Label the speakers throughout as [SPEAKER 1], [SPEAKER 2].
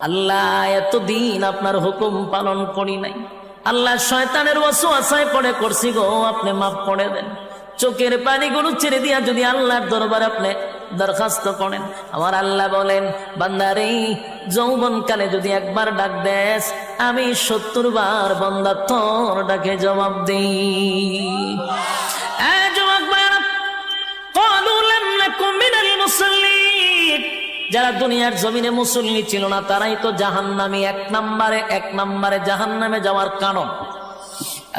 [SPEAKER 1] আল্লাহ এতদিন আপনার হুকুম পালন করি নাই, আল্লাহ শয়তানের ওয়াসওয়াসায় পড়ে করছি গো, আপনি মাফ করে দেন। চোখের পানিগুলো ছেড়ে দিয়া যদি আল্লাহর দরবারে আপনি দরখাস্ত করেন, আমার আল্লাহ বলেন বান্দারে যৌবনকালে যদি একবার ডাক দেস, আমি 70 বার বান্দা তোর ডাকে জবাব দিই। যারা দুনিয়ার জমিনে মুসল্লি ছিল না তারাই তো জাহান্নামী, এক নম্বরে জাহান্নামে যাওয়ার কারণ।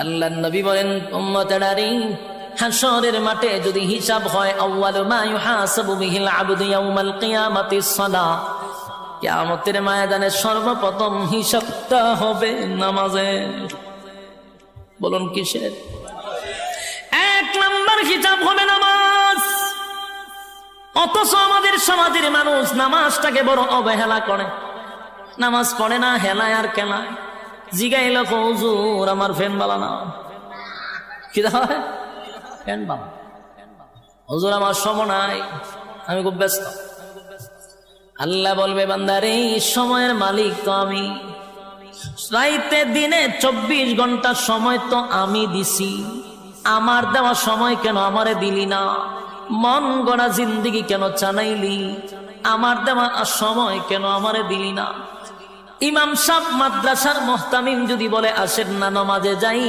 [SPEAKER 1] আল্লাহর নবী বলেন উম্মতেরারে হাশরের মাঠে যদি হিসাব হয়, আউয়ালু মা ইউহাসাবু বিহিল আবদু ইয়াউমাল কিয়ামাতিস সালাহ, কিয়ামতের ময়দানে সর্বপ্রথম হিসাবটা হবে নামাজের। বলুন কিসের? 1 নম্বর হিসাব হবে নামাজ। অথচ আমাদের সমাজের মানুষ নামাজটাকে বড় অবহেলা করে, নামাজ পড়ে না, হেলায় আর কেলায়। জিগাইল হুজুর আমার ফ্যান বালা না, কি হয় ফ্যান বালা, হুজুর আমার সময় নাই, আমি খুব ব্যস্ত। আল্লাহ বলবে বান্দারে সময়ের মালিক তো আমি, রাইতে দিনে 24 ঘন্টা সময় তো আমি দিছি, আমার দেওয়া সময় কেন আমারে দিলি না? মন গড়া জিন্দিগি কেন চালাইলি? আমার দেওয়া সময় কেন আমারে দিলি না? ইমাম সাহেব মাদ্রাসার মুহতামিম যদি বলে আসেন না নামাজে যাই,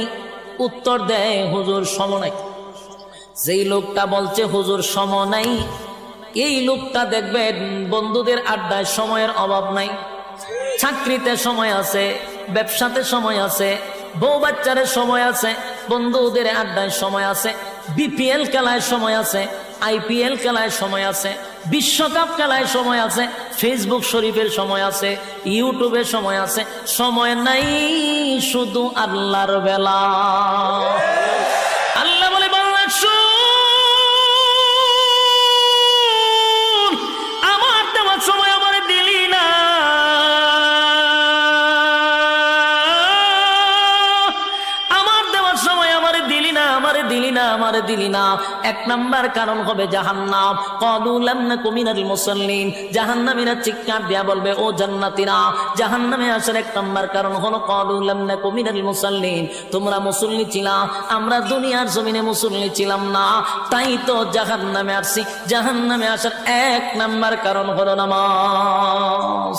[SPEAKER 1] উত্তর দেয় হুজুর সময় নাই। যেই লোকটা বলছে হুজুর সময় নাই, এই লোকটা দেখবেন বন্ধুদের আড্ডায় সময়ের অভাব নাই, চাকরিতে সময় আছে, ব্যবসাতে সময় আছে, বউ বাচ্চারের সময় আছে, বন্ধুদের আড্ডায় সময় আছে, বিপিএল খেলায় সময় আছে, আইপিএল খেলায় সময় আছে, বিশ্বকাপ খেলায় সময় আছে, ফেসবুক শরীফের সময় আছে, ইউটিউবের সময় আছে। সময় নাই শুধু আল্লাহর বেলা। আল্লাহ বলে বাংলা শুন, আমার দেওয়ার সময় আমার দিলি না, দিলি না। 1 নাম্বার কারণ হবে জাহান্নাম। ক্বালু লাম নাকু মিনাল মুসাল্লিন, জাহান্নামীরা চিৎকার দিয়া বলবে ও জান্নাতীরা, জাহান্নামে আসার 1 নাম্বার কারণ হলো ক্বালু লাম নাকু মিনাল মুসাল্লিন, তোমরা মুসল্লি ছিলা, আমরা দুনিয়ার জমিনে মুসল্লি ছিলাম না, তাই তো জাহান্নামে আসছি। জাহান্নামে আসার 1 নাম্বার কারণ হলো নামাজ।